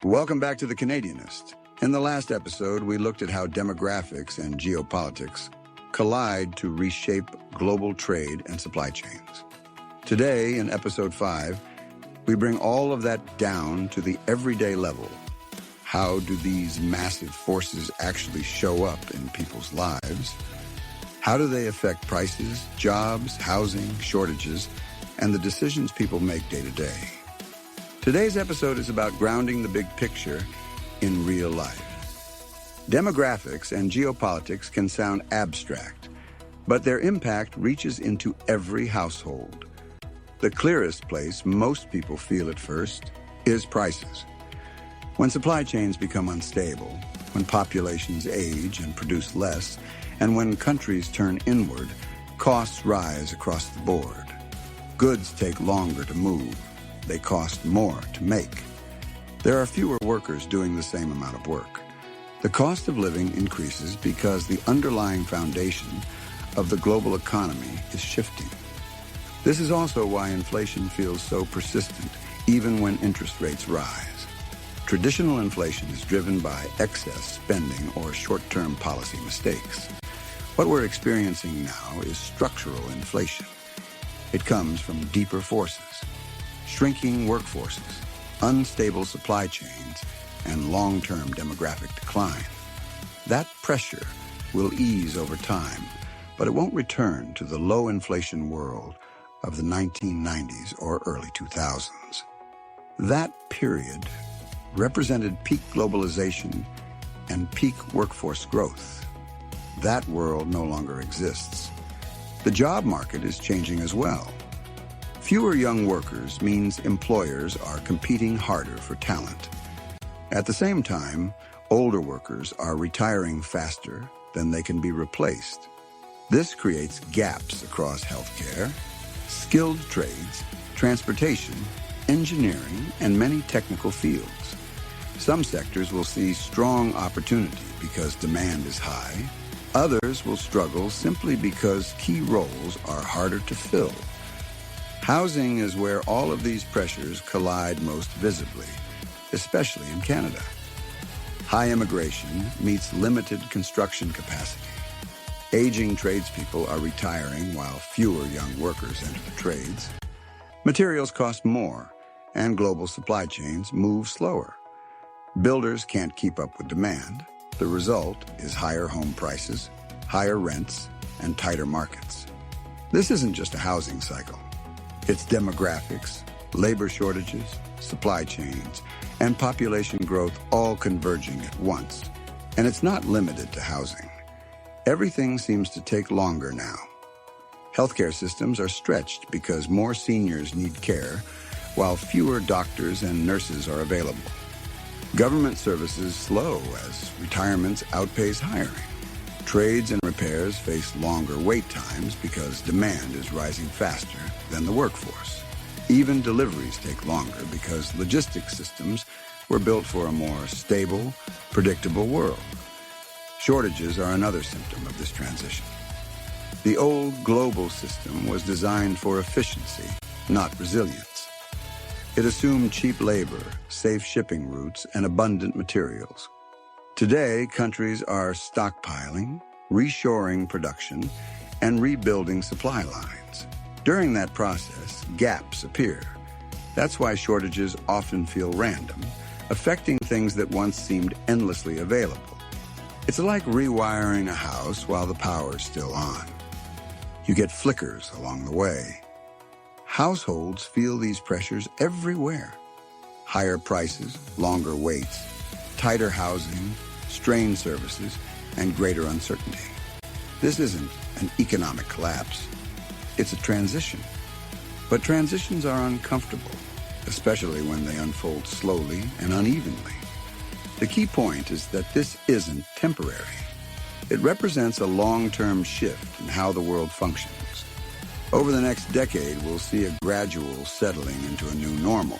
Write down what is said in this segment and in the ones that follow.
Welcome back to The Canadianist. In the last episode, we looked at how demographics and geopolitics collide to reshape global trade and supply chains. Today, in episode 5, we bring all of that down to the everyday level. How do these massive forces actually show up in people's lives? How do they affect prices, jobs, housing, shortages, and the decisions people make day to day? Today's episode is about grounding the big picture in real life. Demographics and geopolitics can sound abstract, but their impact reaches into every household. The clearest place most people feel at first is prices. When supply chains become unstable, when populations age and produce less, and when countries turn inward, costs rise across the board. Goods take longer to move. They cost more to make. There are fewer workers doing the same amount of work. The cost of living increases because the underlying foundation of the global economy is shifting. This is also why inflation feels so persistent, even when interest rates rise. Traditional inflation is driven by excess spending or short-term policy mistakes. What we're experiencing now is structural inflation. It comes from deeper forces. Shrinking workforces, unstable supply chains, and long-term demographic decline. That pressure will ease over time, but it won't return to the low-inflation world of the 1990s or early 2000s. That period represented peak globalization and peak workforce growth. That world no longer exists. The job market is changing as well. Fewer young workers means employers are competing harder for talent. At the same time, older workers are retiring faster than they can be replaced. This creates gaps across healthcare, skilled trades, transportation, engineering, and many technical fields. Some sectors will see strong opportunity because demand is high. Others will struggle simply because key roles are harder to fill. Housing is where all of these pressures collide most visibly, especially in Canada. High immigration meets limited construction capacity. Aging tradespeople are retiring while fewer young workers enter the trades. Materials cost more, and global supply chains move slower. Builders can't keep up with demand. The result is higher home prices, higher rents, and tighter markets. This isn't just a housing cycle. It's demographics, labor shortages, supply chains, and population growth all converging at once. And it's not limited to housing. Everything seems to take longer now. Healthcare systems are stretched because more seniors need care, while fewer doctors and nurses are available. Government services slow as retirements outpace hiring. Trades and repairs face longer wait times because demand is rising faster than the workforce. Even deliveries take longer because logistics systems were built for a more stable, predictable world. Shortages are another symptom of this transition. The old global system was designed for efficiency, not resilience. It assumed cheap labor, safe shipping routes, and abundant materials. Today, countries are stockpiling, reshoring production, and rebuilding supply lines. During that process, gaps appear. That's why shortages often feel random, affecting things that once seemed endlessly available. It's like rewiring a house while the power is still on. You get flickers along the way. Households feel these pressures everywhere. Higher prices, longer waits, tighter housing, strained services, and greater uncertainty. This isn't an economic collapse. It's a transition. But transitions are uncomfortable, especially when they unfold slowly and unevenly. The key point is that this isn't temporary. It represents a long-term shift in how the world functions. Over the next decade, we'll see a gradual settling into a new normal.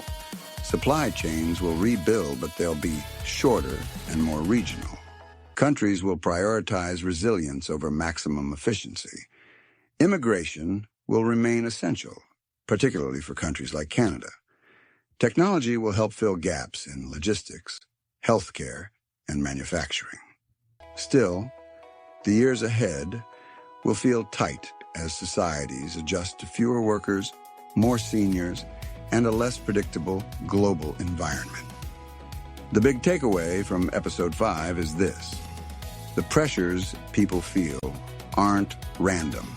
Supply chains will rebuild, but they'll be shorter and more regional. Countries will prioritize resilience over maximum efficiency. Immigration will remain essential, particularly for countries like Canada. Technology will help fill gaps in logistics, healthcare, and manufacturing. Still, the years ahead will feel tight as societies adjust to fewer workers, more seniors, and a less predictable global environment. The big takeaway from Episode 5 is this: the pressures people feel aren't random,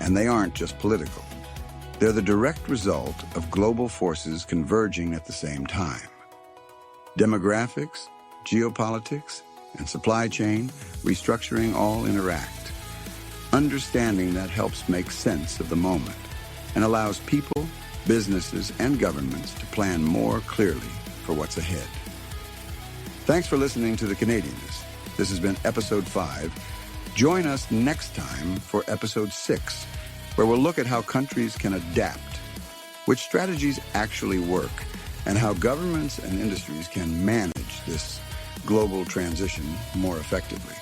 and they aren't just political. They're the direct result of global forces converging at the same time. Demographics, geopolitics, and supply chain restructuring all interact. Understanding that helps make sense of the moment and allows people, businesses, and governments to plan more clearly for what's ahead. Thanks for listening to The Canadianist. This has been Episode 5. Join us next time for Episode 6, where we'll look at how countries can adapt, which strategies actually work, and how governments and industries can manage this global transition more effectively.